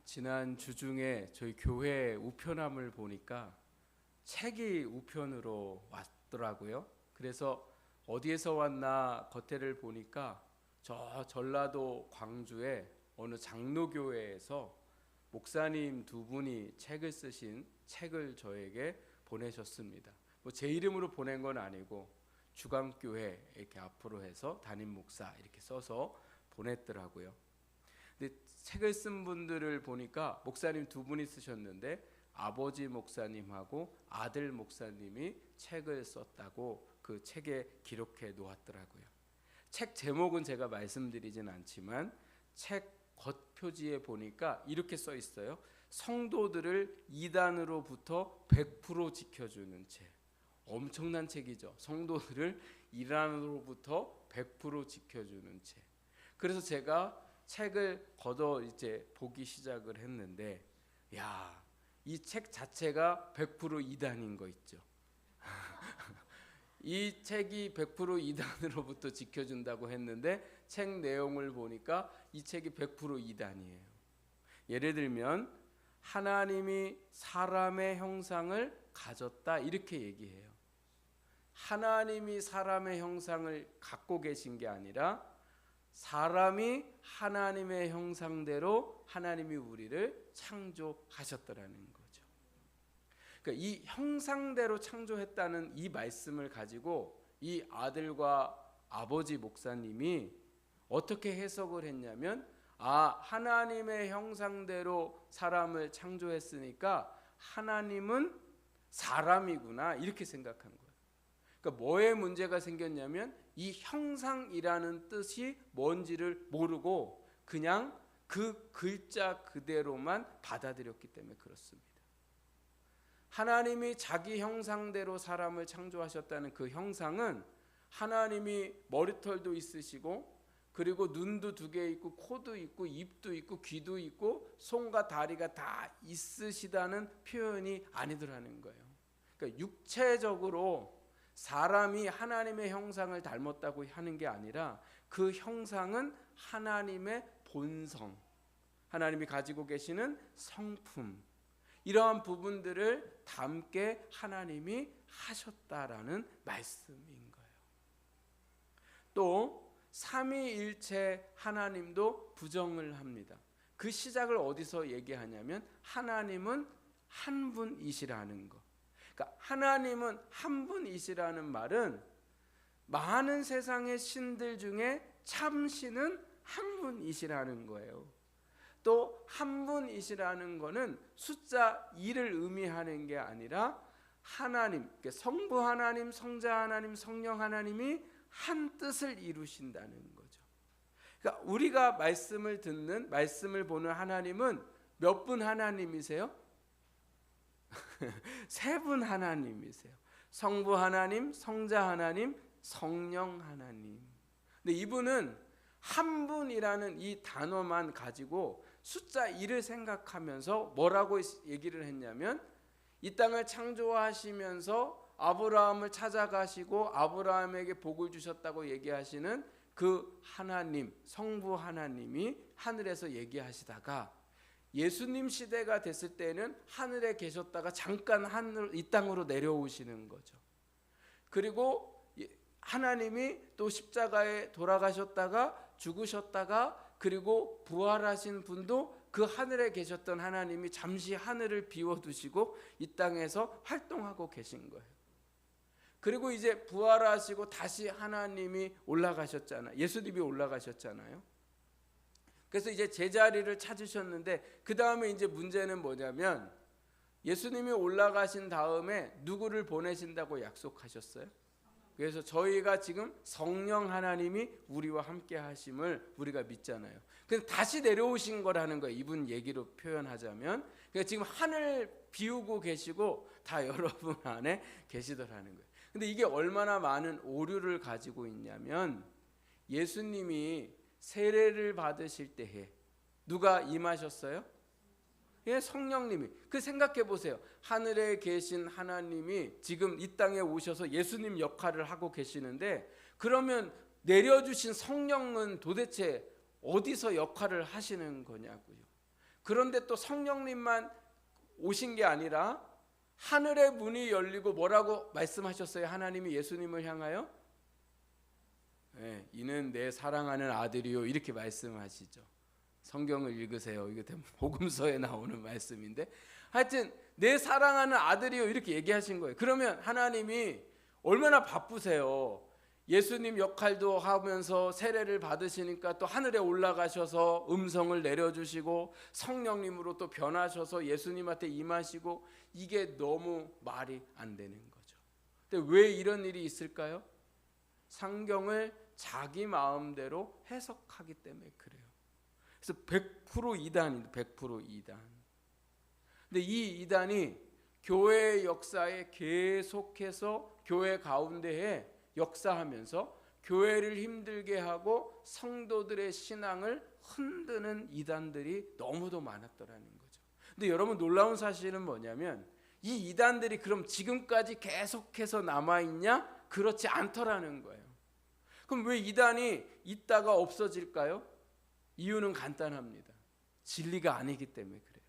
지난 주중에 저희 교회 우편함을 보니까 책이 우편으로 왔더라고요. 그래서 어디에서 왔나 겉에를 보니까 저 전라도 광주의 어느 장로교회에서 목사님 두 분이 책을 쓰신 책을 저에게 보내셨습니다. 뭐 제 이름으로 보낸 건 아니고 주강교회 이렇게 앞으로 해서 담임 목사 이렇게 써서 보냈더라고요. 근데 책을 쓴 분들을 보니까 목사님 두 분이 쓰셨는데 아버지 목사님하고 아들 목사님이 책을 썼다고 그 책에 기록해 놓았더라고요. 책 제목은 제가 말씀드리진 않지만 책 겉표지에 보니까 이렇게 써 있어요. 성도들을 이단으로부터 100% 지켜주는 책. 엄청난 책이죠. 성도들을 이단으로부터 100% 지켜주는 책. 그래서 제가 책을 걷어 이제 보기 시작을 했는데, 야, 이 책 자체가 100% 이단인 거 있죠. 이 책이 100% 이단으로부터 지켜준다고 했는데 책 내용을 보니까 이 책이 100% 이단이에요. 예를 들면 하나님이 사람의 형상을 가졌다 이렇게 얘기해요. 하나님이 사람의 형상을 갖고 계신 게 아니라 사람이 하나님의 형상대로 하나님이 우리를 창조하셨다라는 거죠. 그러니까 이 형상대로 창조했다는 이 말씀을 가지고 이 아들과 아버지 목사님이 어떻게 해석을 했냐면, 하나님의 형상대로 사람을 창조했으니까 하나님은 사람이구나 이렇게 생각한 거예요. 그러니까 뭐에 문제가 생겼냐면 이 형상이라는 뜻이 뭔지를 모르고 그냥 그 글자 그대로만 받아들였기 때문에 그렇습니다. 하나님이 자기 형상대로 사람을 창조하셨다는 그 형상은 하나님이 머리털도 있으시고 그리고 눈도 2개 있고 코도 있고 입도 있고 귀도 있고 손과 다리가 다 있으시다는 표현이 아니더라는 거예요. 그러니까 육체적으로 사람이 하나님의 형상을 닮았다고 하는 게 아니라 그 형상은 하나님의 본성, 하나님이 가지고 계시는 성품, 이러한 부분들을 담게 하나님이 하셨다라는 말씀인 거예요. 또 삼위일체 하나님도 부정을 합니다. 그 시작을 어디서 얘기하냐면 하나님은 한 분이시라는 거. 그러니까 하나님은 한 분이시라는 말은 많은 세상의 신들 중에 참신은 한 분이시라는 거예요. 또 한 분이시라는 거는 숫자 2를 의미하는 게 아니라 하나님, 그러니까 성부 하나님, 성자 하나님, 성령 하나님이 한 뜻을 이루신다는 거죠. 그러니까 우리가 말씀을 듣는, 말씀을 보는 하나님은 몇 분 하나님이세요? 3분 하나님이세요. 성부 하나님, 성자 하나님, 성령 하나님. 근데 이분은 한 분이라는 이 단어만 가지고 숫자 2를 생각하면서 뭐라고 얘기를 했냐면, 이 땅을 창조하시면서 아브라함을 찾아가시고 아브라함에게 복을 주셨다고 얘기하시는 그 하나님, 성부 하나님이 하늘에서 얘기하시다가 예수님 시대가 됐을 때는 하늘에 계셨다가 잠깐 이 땅으로 내려오시는 거죠. 그리고 하나님이 또 십자가에 돌아가셨다가 죽으셨다가 그리고 부활하신 분도 그 하늘에 계셨던 하나님이 잠시 하늘을 비워두시고 이 땅에서 활동하고 계신 거예요. 그리고 이제 부활하시고 다시 하나님이 올라가셨잖아요. 예수님이 올라가셨잖아요. 그래서 이제 제자리를 찾으셨는데 그 다음에 이제 문제는 뭐냐면 예수님이 올라가신 다음에 누구를 보내신다고 약속하셨어요? 그래서 저희가 지금 성령 하나님이 우리와 함께 하심을 우리가 믿잖아요. 그래서 다시 내려오신 거라는 거예요. 이분 얘기로 표현하자면. 그러니까 지금 하늘 비우고 계시고 다 여러분 안에 계시더라는 거예요. 근데 이게 얼마나 많은 오류를 가지고 있냐면 예수님이 세례를 받으실 때에 누가 임하셨어요? 예, 성령님이. 그 생각해 보세요. 하늘에 계신 하나님이 지금 이 땅에 오셔서 예수님 역할을 하고 계시는데 그러면 내려주신 성령은 도대체 어디서 역할을 하시는 거냐고요. 그런데 또 성령님만 오신 게 아니라 하늘의 문이 열리고 뭐라고 말씀하셨어요? 하나님이 예수님을 향하여 이는 내 사랑하는 아들이요 이렇게 말씀하시죠. 성경을 읽으세요. 이게 복음서에 나오는 말씀인데 하여튼 내 사랑하는 아들이요 이렇게 얘기하신 거예요. 그러면 하나님이 얼마나 바쁘세요. 예수님 역할도 하면서 세례를 받으시니까 또 하늘에 올라가셔서 음성을 내려주시고 성령님으로 또 변하셔서 예수님한테 임하시고 이게 너무 말이 안 되는 거죠. 근데 왜 이런 일이 있을까요? 성경을 자기 마음대로 해석하기 때문에 그래요. 그래서 100% 이단입니다. 100% 이단. 근데 이 이단이 교회의 역사에 계속해서 교회 가운데에 역사하면서 교회를 힘들게 하고 성도들의 신앙을 흔드는 이단들이 너무도 많았더라는 거죠. 근데 여러분 놀라운 사실은 뭐냐면 이 이단들이 그럼 지금까지 계속해서 남아있냐? 그렇지 않더라는 거예요. 그럼 왜 이단이 있다가 없어질까요? 이유는 간단합니다. 진리가 아니기 때문에 그래요.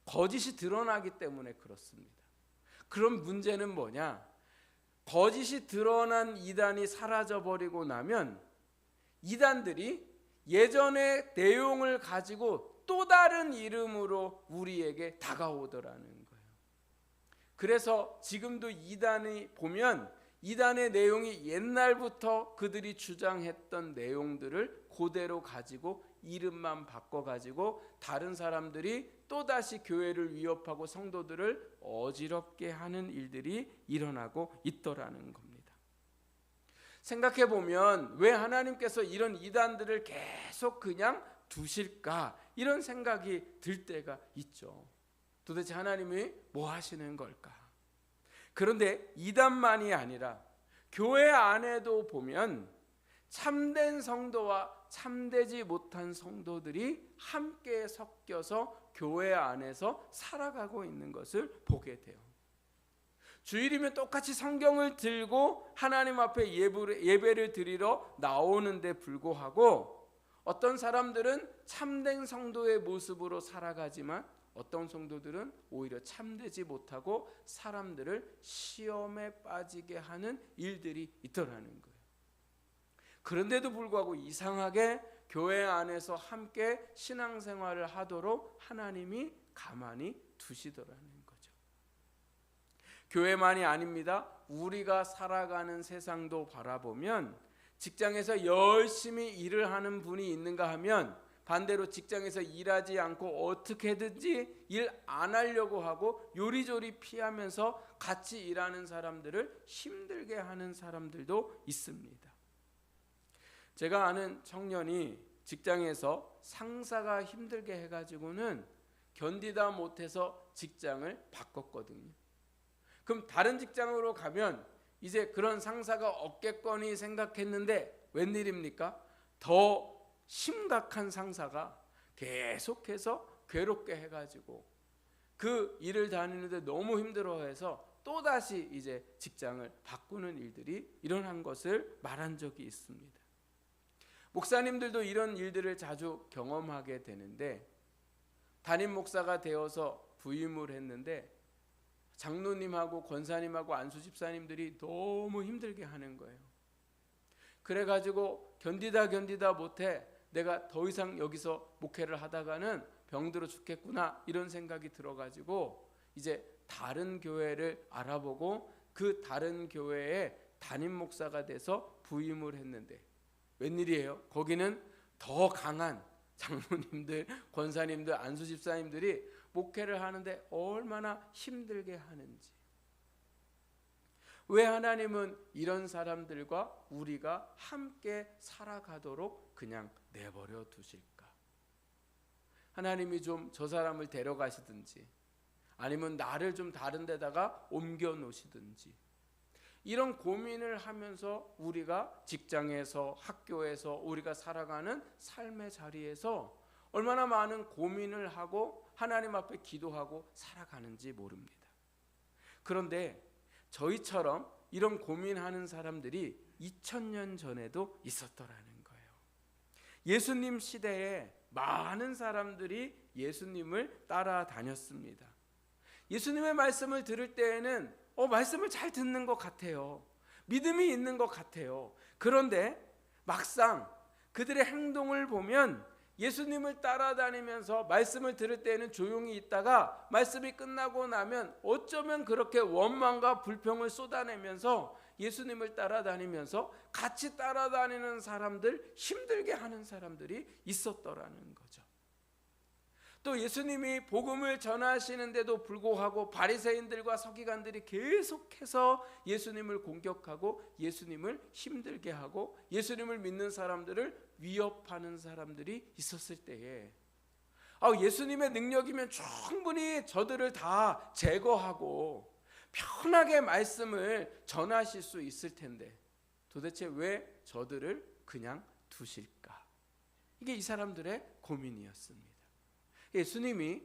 거짓이 드러나기 때문에 그렇습니다. 그럼 문제는 뭐냐? 거짓이 드러난 이단이 사라져버리고 나면 이단들이 예전의 내용을 가지고 또 다른 이름으로 우리에게 다가오더라는 거예요. 그래서 지금도 이단이 보면 이단의 내용이 옛날부터 그들이 주장했던 내용들을 그대로 가지고 이름만 바꿔가지고 다른 사람들이 또다시 교회를 위협하고 성도들을 어지럽게 하는 일들이 일어나고 있더라는 겁니다. 생각해보면 왜 하나님께서 이런 이단들을 계속 그냥 두실까? 이런 생각이 들 때가 있죠. 도대체 하나님이 뭐 하시는 걸까? 그런데 이단만이 아니라 교회 안에도 보면 참된 성도와 참되지 못한 성도들이 함께 섞여서 교회 안에서 살아가고 있는 것을 보게 돼요. 주일이면 똑같이 성경을 들고 하나님 앞에 예배를 드리러 나오는데 불구하고 어떤 사람들은 참된 성도의 모습으로 살아가지만 어떤 성도들은 오히려 참되지 못하고 사람들을 시험에 빠지게 하는 일들이 있더라는 거예요. 그런데도 불구하고 이상하게 교회 안에서 함께 신앙생활을 하도록 하나님이 가만히 두시더라는 거죠. 교회만이 아닙니다. 우리가 살아가는 세상도 바라보면 직장에서 열심히 일을 하는 분이 있는가 하면 반대로 직장에서 일하지 않고 어떻게든지 일 안 하려고 하고 요리조리 피하면서 같이 일하는 사람들을 힘들게 하는 사람들도 있습니다. 제가 아는 청년이 직장에서 상사가 힘들게 해가지고는 견디다 못해서 직장을 바꿨거든요. 그럼 다른 직장으로 가면 이제 그런 상사가 없겠거니 생각했는데 웬일입니까? 더 심각한 상사가 계속해서 괴롭게 해가지고 그 일을 다니는데 너무 힘들어해서 또다시 이제 직장을 바꾸는 일들이 일어난 것을 말한 적이 있습니다. 목사님들도 이런 일들을 자주 경험하게 되는데 담임 목사가 되어서 부임을 했는데 장로님하고 권사님하고 안수 집사님들이 너무 힘들게 하는 거예요. 그래가지고 견디다 못해 내가 더 이상 여기서 목회를 하다가는 병들어 죽겠구나 이런 생각이 들어가지고 이제 다른 교회를 알아보고 그 다른 교회에 담임 목사가 돼서 부임을 했는데 웬일이에요? 거기는 더 강한 장로님들, 권사님들, 안수 집사님들이 목회를 하는데 얼마나 힘들게 하는지. 왜 하나님은 이런 사람들과 우리가 함께 살아가도록 그냥 내버려 두실까? 하나님이 좀 저 사람을 데려가시든지 아니면 나를 좀 다른 데다가 옮겨 놓으시든지 이런 고민을 하면서 우리가 직장에서 학교에서 우리가 살아가는 삶의 자리에서 얼마나 많은 고민을 하고 하나님 앞에 기도하고 살아가는지 모릅니다. 그런데 저희처럼 이런 고민하는 사람들이 2000년 전에도 있었더라는 거예요. 예수님 시대에 많은 사람들이 예수님을 따라다녔습니다. 예수님의 말씀을 들을 때에는 말씀을 잘 듣는 것 같아요. 믿음이 있는 것 같아요. 그런데 막상 그들의 행동을 보면 예수님을 따라다니면서 말씀을 들을 때에는 조용히 있다가 말씀이 끝나고 나면 어쩌면 그렇게 원망과 불평을 쏟아내면서 예수님을 따라다니면서 같이 따라다니는 사람들, 힘들게 하는 사람들이 있었더라는 거죠. 또 예수님이 복음을 전하시는데도 불구하고 바리새인들과 서기관들이 계속해서 예수님을 공격하고 예수님을 힘들게 하고 예수님을 믿는 사람들을 위협하는 사람들이 있었을 때에 예수님의 능력이면 충분히 저들을 다 제거하고 편하게 말씀을 전하실 수 있을 텐데 도대체 왜 저들을 그냥 두실까? 이게 이 사람들의 고민이었습니다. 예수님이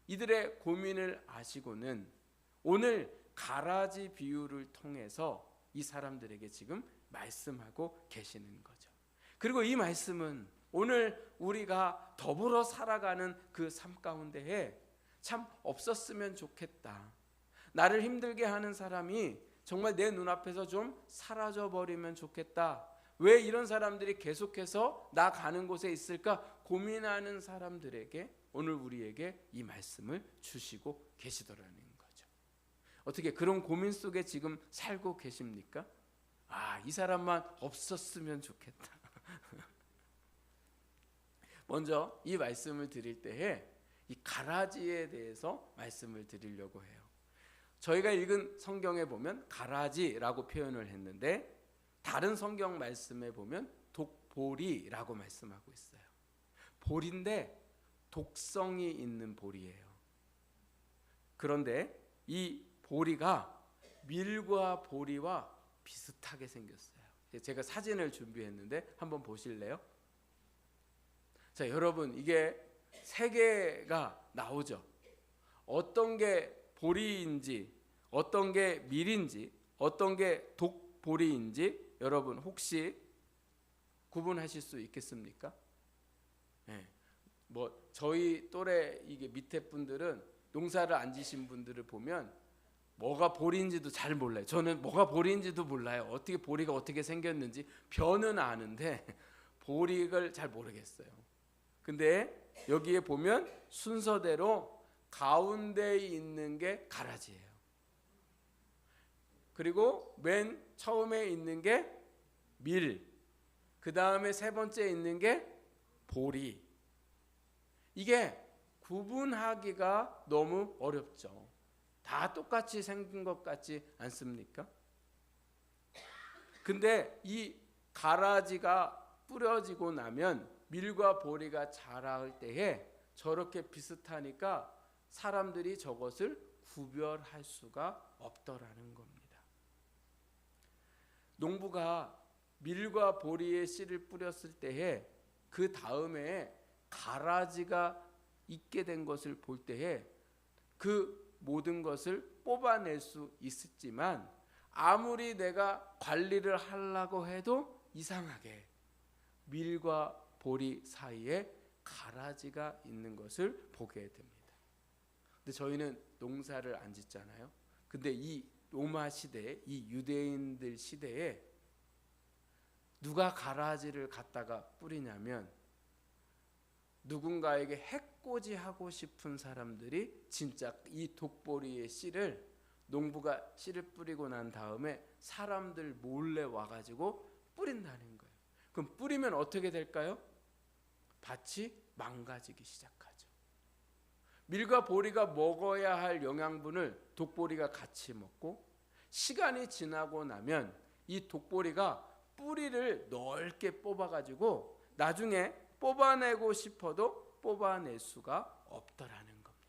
이들의 고민을 아시고는 오늘 가라지 비유를 통해서 이 사람들에게 지금 말씀하고 계시는 거죠. 그리고 이 말씀은 오늘 우리가 더불어 살아가는 그 삶 가운데에 참 없었으면 좋겠다. 나를 힘들게 하는 사람이 정말 내 눈앞에서 좀 사라져 버리면 좋겠다. 왜 이런 사람들이 계속해서 나 가는 곳에 있을까 고민하는 사람들에게 오늘 우리에게 이 말씀을 주시고 계시더라는 거죠. 어떻게 그런 고민 속에 지금 살고 계십니까? 이 사람만 없었으면 좋겠다. 먼저 이 말씀을 드릴 때에 이 가라지에 대해서 말씀을 드리려고 해요. 저희가 읽은 성경에 보면 가라지라고 표현을 했는데 다른 성경 말씀에 보면 독보리라고 말씀하고 있어요. 보리인데 독성이 있는 보리예요. 그런데 이 보리가 밀과 보리와 비슷하게 생겼어요. 제가 사진을 준비했는데 한번 보실래요? 자, 여러분 이게 세 개가 나오죠. 어떤 게 보리인지, 어떤 게 밀인지, 어떤 게 독보리인지 여러분 혹시 구분하실 수 있겠습니까? 네. 저희 또래 이게 밑에 분들은 농사를 안 지신 분들을 보면 뭐가 보리인지도 잘 몰라요. 저는 뭐가 보리인지도 몰라요. 어떻게 보리가 어떻게 생겼는지 벼는 아는데 보리를 잘 모르겠어요. 근데 여기에 보면 순서대로 가운데에 있는 게 가라지예요. 그리고 맨 처음에 있는 게 밀, 그 다음에 세 번째 있는 게 보리. 이게 구분하기가 너무 어렵죠. 다 똑같이 생긴 것 같지 않습니까? 근데 이 가라지가 뿌려지고 나면 밀과 보리가 자랄 때에 저렇게 비슷하니까 사람들이 저것을 구별할 수가 없더라는 겁니다. 농부가 밀과 보리의 씨를 뿌렸을 때에 그 다음에 가라지가 있게 된 것을 볼 때에 그 모든 것을 뽑아낼 수 있었지만 아무리 내가 관리를 하려고 해도 이상하게 밀과 보리 사이에 가라지가 있는 것을 보게 됩니다. 근데 저희는 농사를 안 짓잖아요. 근데 이 로마 시대에, 이 유대인들 시대에 누가 가라지를 갖다가 뿌리냐면 누군가에게 해코지하고 싶은 사람들이 진짜 이 독보리의 씨를 농부가 씨를 뿌리고 난 다음에 사람들 몰래 와가지고 뿌린다는 거예요. 그럼 뿌리면 어떻게 될까요? 밭이 망가지기 시작하죠. 밀과 보리가 먹어야 할 영양분을 독보리가 같이 먹고 시간이 지나고 나면 이 독보리가 뿌리를 넓게 뽑아가지고 나중에 뽑아내고 싶어도 뽑아낼 수가 없더라는 겁니다.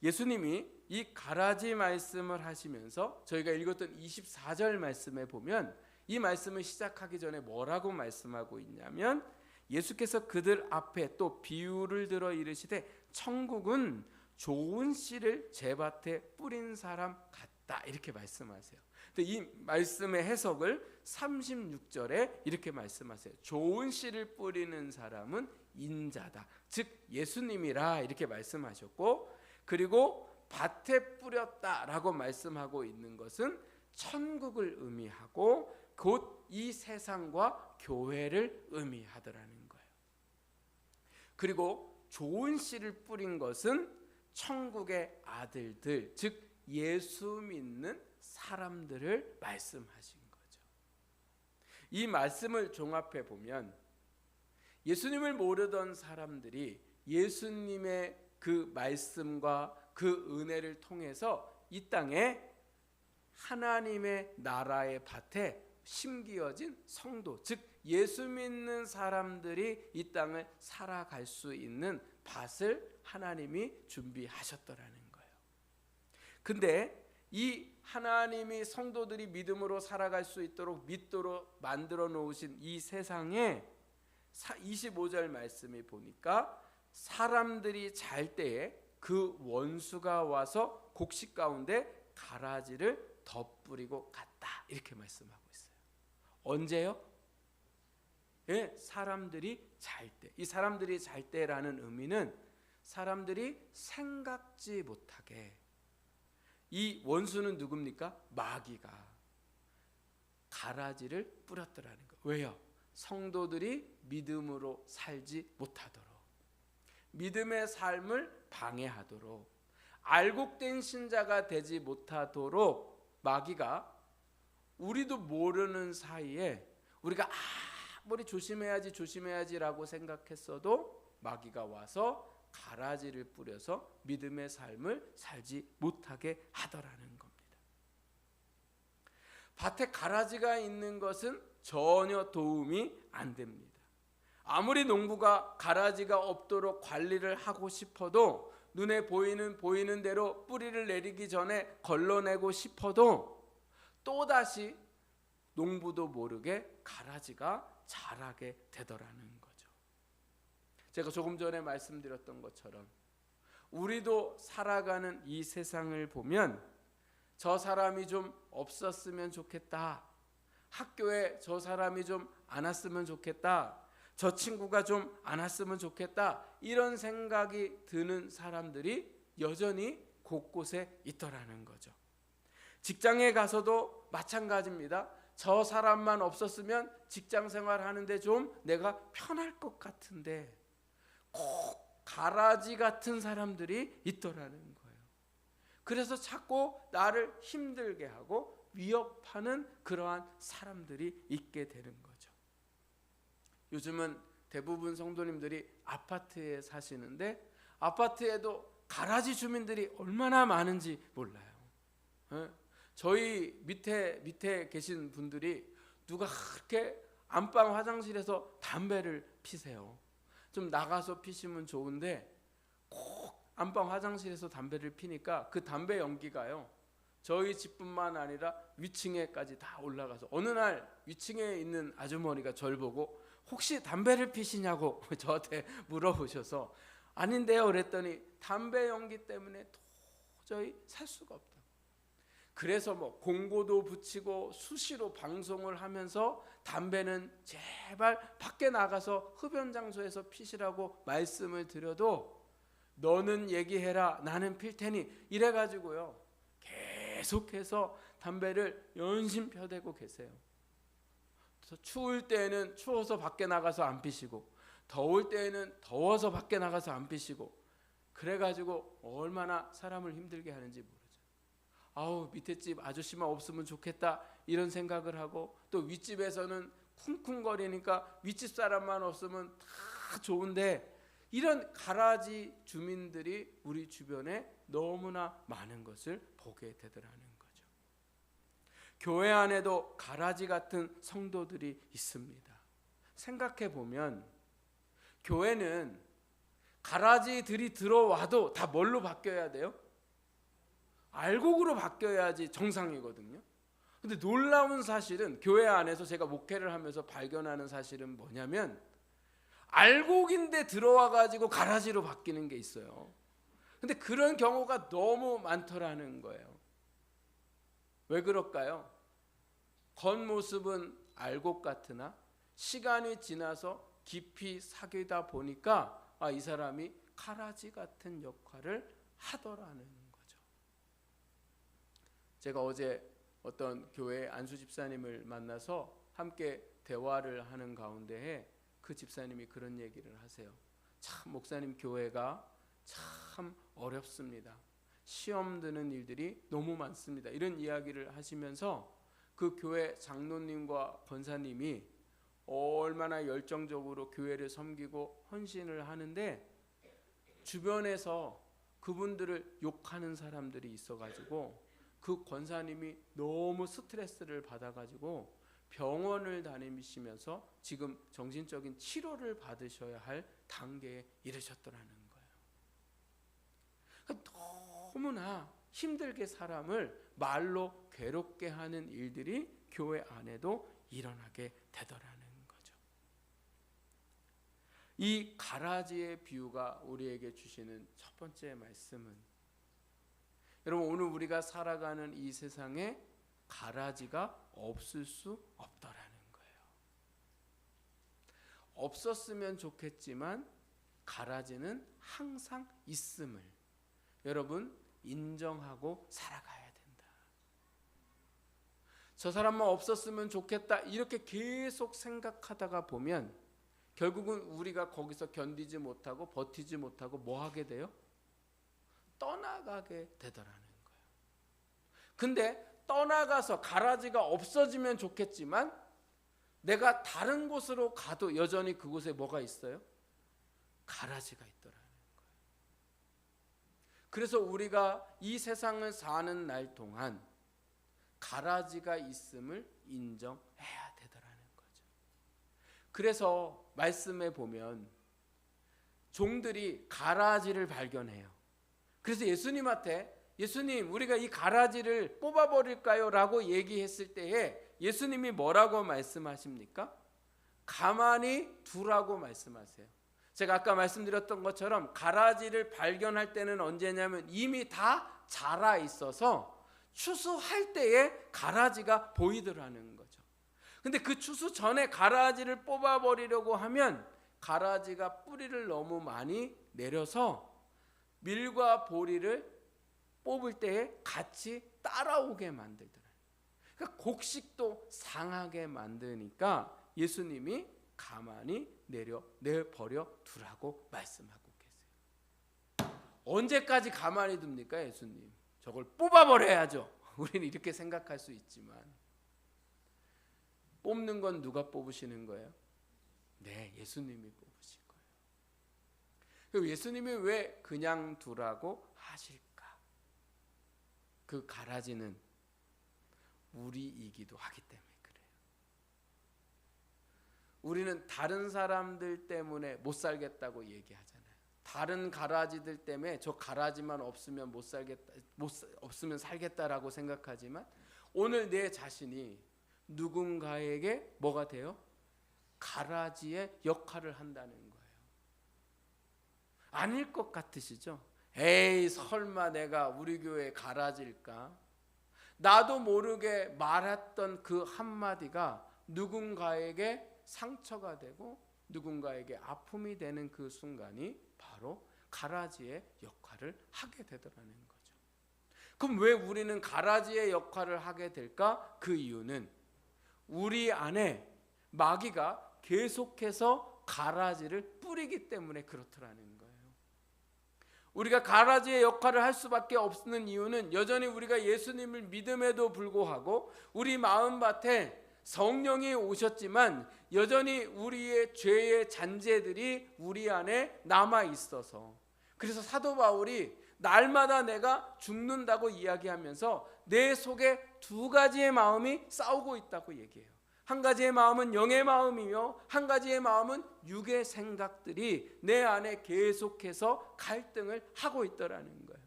예수님이 이 가라지 말씀을 하시면서 저희가 읽었던 24절 말씀에 보면 이 말씀을 시작하기 전에 뭐라고 말씀하고 있냐면 예수께서 그들 앞에 또 비유를 들어 이르시되 천국은 좋은 씨를 제 밭에 뿌린 사람 같다 이렇게 말씀하세요. 근데 이 말씀의 해석을 36절에 이렇게 말씀하세요. 좋은 씨를 뿌리는 사람은 인자다. 즉 예수님이라 이렇게 말씀하셨고, 그리고 밭에 뿌렸다라고 말씀하고 있는 것은 천국을 의미하고 곧 이 세상과 교회를 의미하더라는 거예요. 그리고 좋은 씨를 뿌린 것은 천국의 아들들, 즉 예수 믿는 사람들을 말씀하신 거죠. 이 말씀을 종합해 보면 예수님을 모르던 사람들이 예수님의 그 말씀과 그 은혜를 통해서 이 땅에 하나님의 나라의 밭에 심기어진 성도, 즉 예수 믿는 사람들이 이 땅을 살아갈 수 있는 밭을 하나님이 준비하셨더라는 거예요. 근데 이 하나님이 성도들이 믿음으로 살아갈 수 있도록 믿도록 만들어 놓으신 이 세상에 25절 말씀에 보니까 사람들이 잘 때에 그 원수가 와서 곡식 가운데 가라지를 덧뿌리고 갔다, 이렇게 말씀하고 있어요. 언제요? 예, 사람들이 잘 때. 이 사람들이 잘 때라는 의미는 사람들이 생각지 못하게, 이 원수는 누굽니까? 마귀가 가라지를 뿌렸더라는 거예요. 왜요? 성도들이 믿음으로 살지 못하도록, 믿음의 삶을 방해하도록, 알곡된 신자가 되지 못하도록 마귀가 우리도 모르는 사이에 우리가 아무리 조심해야지라고 생각했어도 마귀가 와서 가라지를 뿌려서 믿음의 삶을 살지 못하게 하더라는 겁니다. 밭에 가라지가 있는 것은 전혀 도움이 안 됩니다. 아무리 농부가 가라지가 없도록 관리를 하고 싶어도, 눈에 보이는 대로 뿌리를 내리기 전에 걸러내고 싶어도 또다시 농부도 모르게 가라지가 자라게 되더라는 거죠. 제가 조금 전에 말씀드렸던 것처럼 우리도 살아가는 이 세상을 보면 저 사람이 좀 없었으면 좋겠다, 학교에 저 사람이 좀 안 왔으면 좋겠다, 저 친구가 좀 안 왔으면 좋겠다, 이런 생각이 드는 사람들이 여전히 곳곳에 있더라는 거죠. 직장에 가서도 마찬가지입니다. 저 사람만 없었으면 직장 생활하는데 좀 내가 편할 것 같은데, 꼭 가라지 같은 사람들이 있더라는 거예요. 그래서 자꾸 나를 힘들게 하고 위협하는 그러한 사람들이 있게 되는 거죠. 요즘은 대부분 성도님들이 아파트에 사시는데 아파트에도 가라지 주민들이 얼마나 많은지 몰라요. 저희 밑에 계신 분들이 누가 그렇게 안방 화장실에서 담배를 피세요. 좀 나가서 피시면 좋은데 꼭 안방 화장실에서 담배를 피니까 그 담배 연기가요, 저희 집뿐만 아니라 위층에까지 다 올라가서 어느 날 위층에 있는 아주머니가 저를 보고 혹시 담배를 피시냐고 저한테 물어보셔서 아닌데요 그랬더니 담배 연기 때문에 도저히 살 수가 없다. 그래서 공고도 붙이고 수시로 방송을 하면서 담배는 제발 밖에 나가서 흡연 장소에서 피시라고 말씀을 드려도 너는 얘기해라, 나는 필 테니 이래가지고요 계속해서 담배를 연신 펴대고 계세요. 추울 때에는 추워서 밖에 나가서 안 피시고, 더울 때에는 더워서 밖에 나가서 안 피시고, 그래가지고 얼마나 사람을 힘들게 하는지 모르죠. 아우, 밑에 집 아저씨만 없으면 좋겠다 이런 생각을 하고, 또 윗집에서는 쿵쿵거리니까 윗집 사람만 없으면 다 좋은데, 이런 가라지 주민들이 우리 주변에 너무나 많은 것을 보게 되더라는 거죠. 교회 안에도 가라지 같은 성도들이 있습니다. 생각해 보면 교회는 가라지들이 들어와도 다 뭘로 바뀌어야 돼요? 알곡으로 바뀌어야지 정상이거든요. 근데 놀라운 사실은 교회 안에서 제가 목회를 하면서 발견하는 사실은 뭐냐면 알곡인데 들어와 가지고 가라지로 바뀌는 게 있어요. 근데 그런 경우가 너무 많더라는 거예요. 왜 그럴까요? 겉모습은 알곡 같으나 시간이 지나서 깊이 사귀다 보니까 이 사람이 가라지 같은 역할을 하더라는 거죠. 제가 어제 어떤 교회 안수 집사님을 만나서 함께 대화를 하는 가운데에 그 집사님이 그런 얘기를 하세요. 참 목사님 교회가 참 어렵습니다. 시험 드는 일들이 너무 많습니다. 이런 이야기를 하시면서 그 교회 장로님과 권사님이 얼마나 열정적으로 교회를 섬기고 헌신을 하는데 주변에서 그분들을 욕하는 사람들이 있어가지고 그 권사님이 너무 스트레스를 받아가지고 병원을 다니시면서 지금 정신적인 치료를 받으셔야 할 단계에 이르셨더라는 거예요. 그러니까 너무나 힘들게 사람을 말로 괴롭게 하는 일들이 교회 안에도 일어나게 되더라는 거죠. 이 가라지의 비유가 우리에게 주시는 첫 번째 말씀은, 여러분 오늘 우리가 살아가는 이 세상에 가라지가 없을 수 없더라는 거예요. 없었으면 좋겠지만 가라지는 항상 있음을 여러분 인정하고 살아가야 된다. 저 사람만 없었으면 좋겠다 이렇게 계속 생각하다가 보면 결국은 우리가 거기서 견디지 못하고 버티지 못하고 뭐 하게 돼요? 떠나가게 되더라는 거예요. 근데 떠나가서 가라지가 없어지면 좋겠지만 내가 다른 곳으로 가도 여전히 그곳에 뭐가 있어요? 가라지가 있더라는 거예요. 그래서 우리가 이 세상을 사는 날 동안 가라지가 있음을 인정해야 되더라는 거죠. 그래서 말씀에 보면 종들이 가라지를 발견해요. 그래서 예수님한테 예수님 우리가 이 가라지를 뽑아버릴까요? 라고 얘기했을 때에 예수님이 뭐라고 말씀하십니까? 가만히 두라고 말씀하세요. 제가 아까 말씀드렸던 것처럼 가라지를 발견할 때는 언제냐면 이미 다 자라 있어서 추수할 때에 가라지가 보이더라는 거죠. 근데 그 추수 전에 가라지를 뽑아버리려고 하면 가라지가 뿌리를 너무 많이 내려서 밀과 보리를 뽑을 때에 같이 따라오게 만들더라고요. 그러니까 곡식도 상하게 만드니까 예수님이 가만히 내버려 두라고 말씀하고 계세요. 언제까지 가만히 둡니까 예수님? 저걸 뽑아버려야죠. 우리는 이렇게 생각할 수 있지만 뽑는 건 누가 뽑으시는 거예요? 네, 예수님이 뽑으실 거예요. 예수님이 왜 그냥 두라고 하실까? 그 가라지는 우리이기도 하기 때문에 그래요. 우리는 다른 사람들 때문에 못 살겠다고 얘기하잖아요. 다른 가라지들 때문에 저 가라지만 없으면 못 살겠다, 없으면 살겠다라고 생각하지만 오늘 내 자신이 누군가에게 뭐가 돼요? 가라지의 역할을 한다는 거예요. 아닐 것 같으시죠? 에이 설마 내가 우리 교회 가라지일까? 나도 모르게 말했던 그 한마디가 누군가에게 상처가 되고 누군가에게 아픔이 되는 그 순간이 바로 가라지의 역할을 하게 되더라는 거죠. 그럼 왜 우리는 가라지의 역할을 하게 될까? 그 이유는 우리 안에 마귀가 계속해서 가라지를 뿌리기 때문에 그렇더라는 거예요. 우리가 가라지의 역할을 할 수밖에 없는 이유는 여전히 우리가 예수님을 믿음에도 불구하고 우리 마음밭에 성령이 오셨지만 여전히 우리의 죄의 잔재들이 우리 안에 남아 있어서, 그래서 사도 바울이 날마다 내가 죽는다고 이야기하면서 내 속에 두 가지의 마음이 싸우고 있다고 얘기해요. 한 가지의 마음은 영의 마음이며 한 가지의 마음은 육의 생각들이 내 안에 계속해서 갈등을 하고 있더라는 거예요.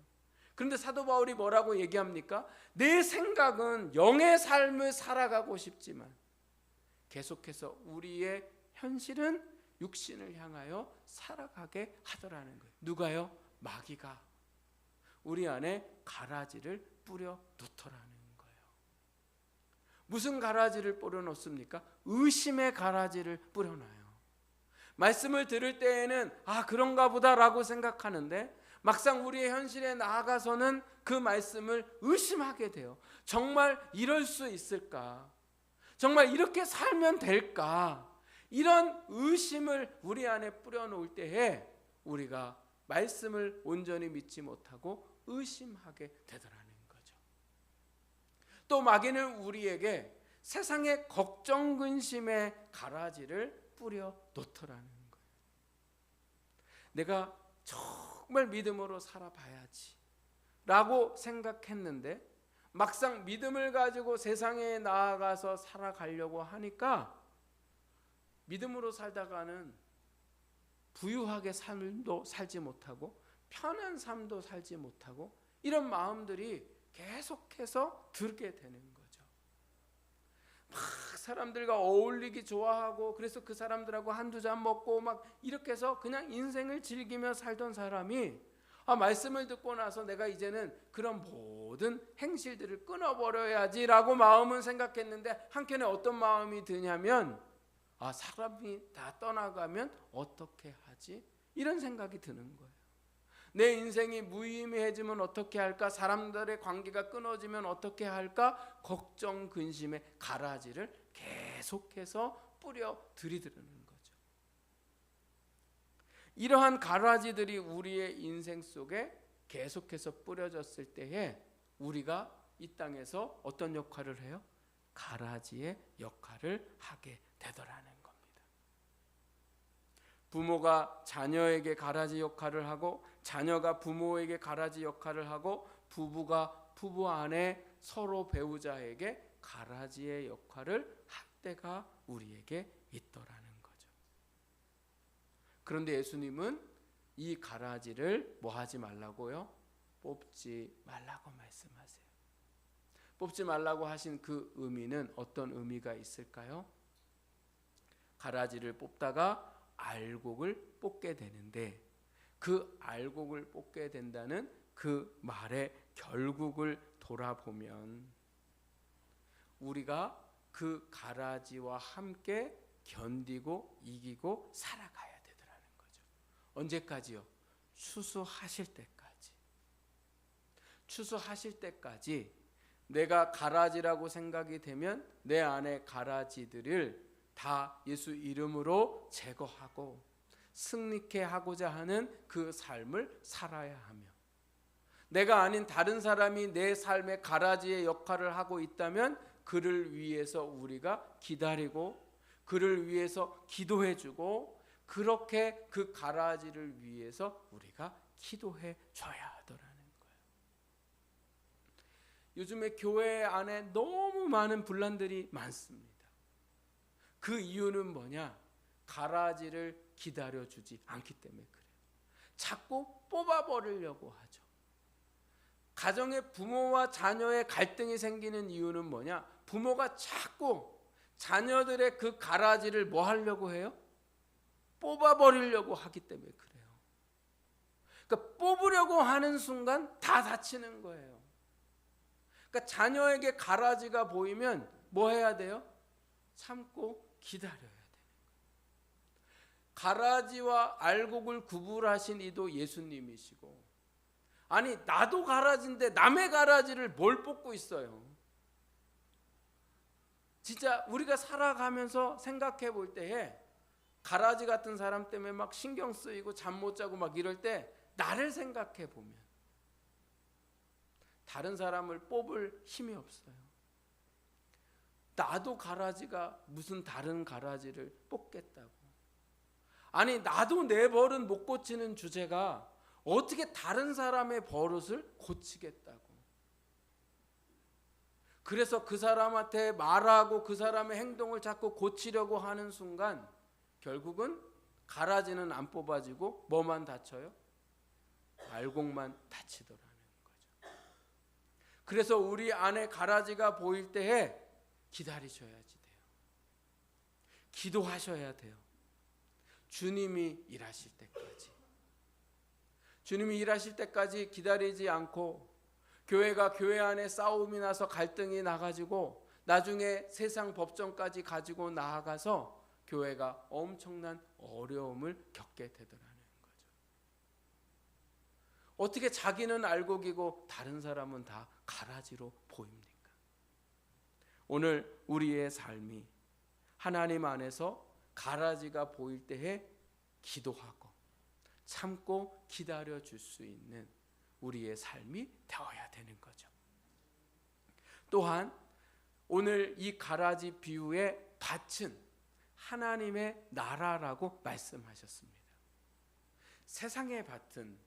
그런데 사도 바울이 뭐라고 얘기합니까? 내 생각은 영의 삶을 살아가고 싶지만 계속해서 우리의 현실은 육신을 향하여 살아가게 하더라는 거예요. 누가요? 마귀가 우리 안에 가라지를 뿌려 놓더라는 거예요. 무슨 가라지를 뿌려 놓습니까? 의심의 가라지를 뿌려 놔요. 말씀을 들을 때에는 그런가 보다라고 생각하는데 막상 우리의 현실에 나아가서는 그 말씀을 의심하게 돼요. 정말 이럴 수 있을까? 정말 이렇게 살면 될까? 이런 의심을 우리 안에 뿌려놓을 때에 우리가 말씀을 온전히 믿지 못하고 의심하게 되더라는 거죠. 또 마귀는 우리에게 세상의 걱정 근심의 가라지를 뿌려 놓더라는 거예요. 내가 정말 믿음으로 살아봐야지 라고 생각했는데 막상 믿음을 가지고 세상에 나아가서 살아가려고 하니까 믿음으로 살다가는 부유하게 삶도 살지 못하고 편한 삶도 살지 못하고 이런 마음들이 계속해서 들게 되는 거죠. 막 사람들과 어울리기 좋아하고 그래서 그 사람들하고 한두 잔 먹고 막 이렇게 해서 그냥 인생을 즐기며 살던 사람이 말씀을 듣고 나서 내가 이제는 그런 모든 행실들을 끊어버려야지라고 마음은 생각했는데 한켠에 어떤 마음이 드냐면 사람이 다 떠나가면 어떻게 하지? 이런 생각이 드는 거예요. 내 인생이 무의미해지면 어떻게 할까? 사람들의 관계가 끊어지면 어떻게 할까? 걱정 근심의 가라지를 계속해서 뿌려 들이드는 거죠. 이러한 가라지들이 우리의 인생 속에 계속해서 뿌려졌을 때에 우리가 이 땅에서 어떤 역할을 해요? 가라지의 역할을 하게 되더라는 겁니다. 부모가 자녀에게 가라지 역할을 하고 자녀가 부모에게 가라지 역할을 하고 부부가 부부 안에 서로 배우자에게 가라지의 역할을 할 때가 우리에게 있더라는 거죠. 그런데 예수님은 이 가라지를 뭐 하지 말라고요? 뽑지 말라고 말씀하세요. 뽑지 말라고 하신 그 의미는 어떤 의미가 있을까요? 가라지를 뽑다가 알곡을 뽑게 되는데 그 알곡을 뽑게 된다는 그 말의 결국을 돌아보면 우리가 그 가라지와 함께 견디고 이기고 살아가야 되더라는 거죠. 언제까지요? 추수하실 때까지. 추수하실 때까지 내가 가라지라고 생각이 되면 내 안에 가라지들을 다 예수 이름으로 제거하고 승리케 하고자 하는 그 삶을 살아야 하며 내가 아닌 다른 사람이 내 삶의 가라지의 역할을 하고 있다면 그를 위해서 우리가 기다리고 그를 위해서 기도해주고 그렇게 그 가라지를 위해서 우리가 기도해 줘야 하더라는 거예요. 요즘에 교회 안에 너무 많은 분란들이 많습니다. 그 이유는 뭐냐? 가라지를 기다려주지 않기 때문에 그래요. 자꾸 뽑아버리려고 하죠. 가정에 부모와 자녀의 갈등이 생기는 이유는 뭐냐? 부모가 자꾸 자녀들의 그 가라지를 뭐 하려고 해요? 뽑아버리려고 하기 때문에 그래요. 그러니까 뽑으려고 하는 순간 다 다치는 거예요. 그러니까 자녀에게 가라지가 보이면 뭐 해야 돼요? 참고 기다려야 돼요. 가라지와 알곡을 구분하신 이도 예수님이시고 아니 나도 가라지인데 남의 가라지를 뭘 뽑고 있어요. 진짜 우리가 살아가면서 생각해 볼 때에 가라지 같은 사람 때문에 막 신경 쓰이고 잠 못 자고 막 이럴 때 나를 생각해 보면 다른 사람을 뽑을 힘이 없어요. 나도 가라지가 무슨 다른 가라지를 뽑겠다고. 아니 나도 내 버릇 못 고치는 주제가 어떻게 다른 사람의 버릇을 고치겠다고. 그래서 그 사람한테 말하고 그 사람의 행동을 자꾸 고치려고 하는 순간 결국은 가라지는 안 뽑아지고 뭐만 다쳐요? 알곡만 다치더라는 거죠. 그래서 우리 안에 가라지가 보일 때에 기다리셔야지 돼요. 기도하셔야 돼요. 주님이 일하실 때까지. 주님이 일하실 때까지 기다리지 않고 교회가 교회 안에 싸움이 나서 갈등이 나가지고 나중에 세상 법정까지 가지고 나아가서 교회가 엄청난 어려움을 겪게 되더라는 거죠. 어떻게 자기는 알곡이고 다른 사람은 다 가라지로 보입니까? 오늘 우리의 삶이 하나님 안에서 가라지가 보일 때에 기도하고 참고 기다려 줄 수 있는 우리의 삶이 되어야 되는 거죠. 또한 오늘 이 가라지 비유의 밭은 하나님의 나라라고 말씀하셨습니다. 세상의 밭은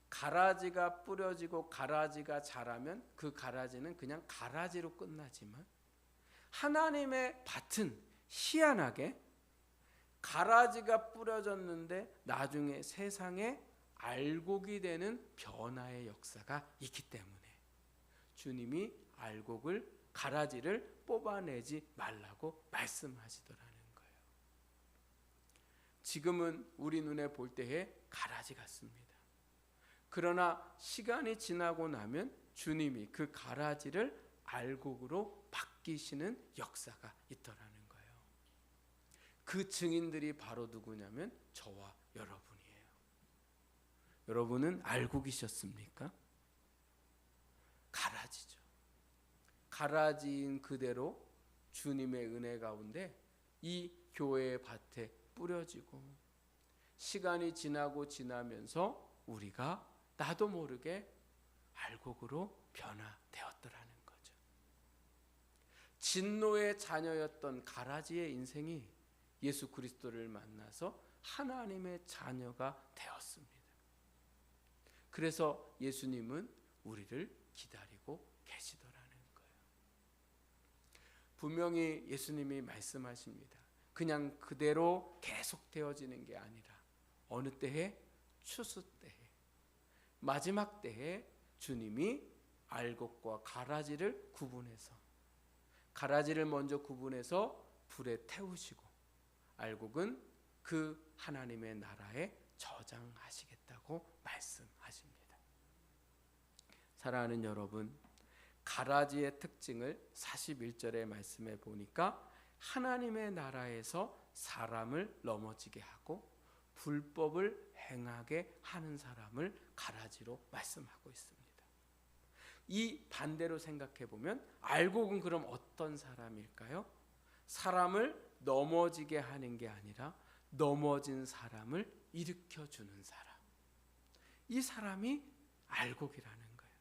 가라지가 뿌려지고 가라지가 자라면 그 가라지는 그냥 가라지로 끝나지만, 하나님의 밭은 희한하게 가라지가 뿌려졌는데 나중에 세상에 알곡이 되는 변화의 역사가 있기 때문에 주님이 알곡을, 가라지를 뽑아내지 말라고 말씀하시더라는 거예요. 지금은 우리 눈에 볼 때에 가라지 같습니다. 그러나 시간이 지나고 나면 주님이 그 가라지를 알곡으로 바뀌시는 역사가 있더라는 거예요. 그 증인들이 바로 누구냐면 저와 여러분이에요. 여러분은 알곡이셨습니까? 가라지죠. 가라지인 그대로 주님의 은혜 가운데 이 교회의 밭에 뿌려지고, 시간이 지나고 지나면서 우리가 나도 모르게 알곡으로 변화되었더라는 거죠. 진노의 자녀였던 가라지의 인생이 예수 그리스도를 만나서 하나님의 자녀가 되었습니다. 그래서 예수님은 우리를 기다리고 계시더라는 거예요. 분명히 예수님이 말씀하십니다. 그냥 그대로 계속 되어지는 게 아니라 어느 때에? 추수 때에, 마지막 때에 주님이 알곡과 가라지를 구분해서, 가라지를 먼저 구분해서 불에 태우시고 알곡은 그 하나님의 나라에 저장하시겠다고 말씀하십니다. 사랑하는 여러분, 가라지의 특징을 41절의 말씀에 보니까 하나님의 나라에서 사람을 넘어지게 하고 불법을 행하게 하는 사람을 가라지로 말씀하고 있습니다. 이 반대로 생각해 보면 알곡은 그럼 어떤 사람일까요? 사람을 넘어지게 하는 게 아니라 넘어진 사람을 일으켜주는 사람, 이 사람이 알곡이라는 거예요.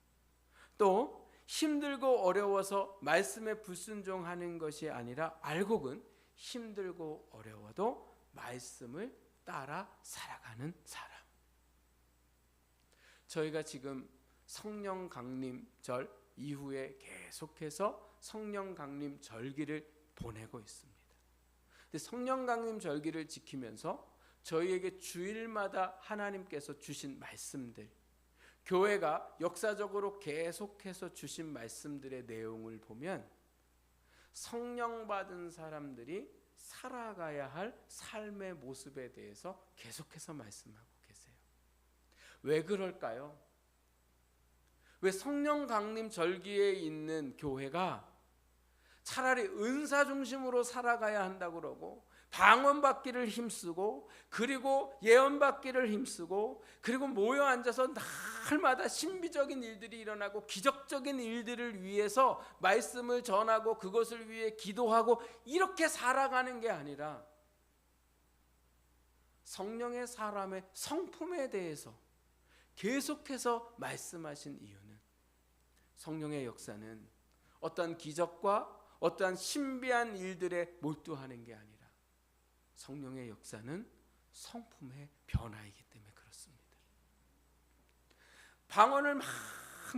또 힘들고 어려워서 말씀에 불순종하는 것이 아니라 알곡은 힘들고 어려워도 말씀을 따라 살아가는 사람. 저희가 지금 성령 강림절 이후에 계속해서 성령 강림 절기를 보내고 있습니다. 근데 성령 강림 절기를 지키면서 저희에게 주일마다 하나님께서 주신 말씀들, 교회가 역사적으로 계속해서 주신 말씀들의 내용을 보면 성령 받은 사람들이 살아가야 할 삶의 모습에 대해서 계속해서 말씀하고 계세요. 왜 그럴까요? 왜 성령 강림 절기에 있는 교회가 차라리 은사 중심으로 살아가야 한다고 그러고, 방언받기를 힘쓰고, 그리고 예언받기를 힘쓰고, 그리고 모여 앉아서 날마다 신비적인 일들이 일어나고 기적적인 일들을 위해서 말씀을 전하고 그것을 위해 기도하고 이렇게 살아가는 게 아니라 성령의 사람의 성품에 대해서 계속해서 말씀하신 이유는, 성령의 역사는 어떠한 기적과 어떠한 신비한 일들에 몰두하는 게 아니라 성령의 역사는 성품의 변화이기 때문에 그렇습니다. 방언을 막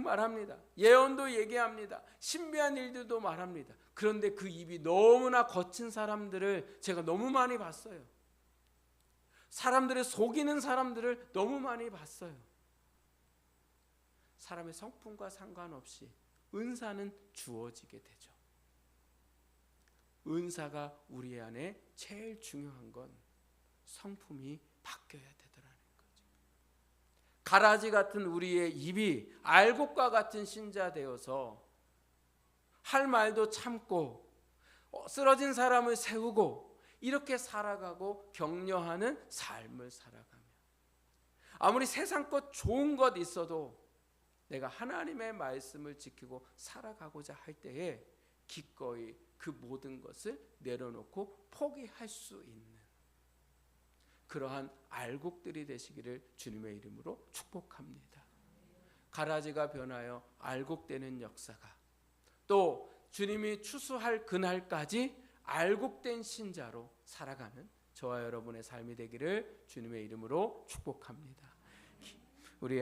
말합니다. 예언도 얘기합니다. 신비한 일들도 말합니다. 그런데 그 입이 너무나 거친 사람들을 제가 너무 많이 봤어요. 사람들을 속이는 사람들을 너무 많이 봤어요. 사람의 성품과 상관없이 은사는 주어지게 되죠. 은사가 우리 안에 제일 중요한 건 성품이 바뀌어야 되더라는 거죠. 가라지 같은 우리의 입이 알곡과 같은 신자 되어서 할 말도 참고 쓰러진 사람을 세우고 이렇게 살아가고 격려하는 삶을 살아가며, 아무리 세상 것 좋은 것 있어도 내가 하나님의 말씀을 지키고 살아가고자 할 때에 기꺼이 그 모든 것을 내려놓고 포기할 수 있는 그러한 알곡들이 되시기를 주님의 이름으로 축복합니다. 가라지가 변하여 알곡되는 역사가, 또 주님이 추수할 그날까지 알곡된 신자로 살아가는 저와 여러분의 삶이 되기를 주님의 이름으로 축복합니다. 우리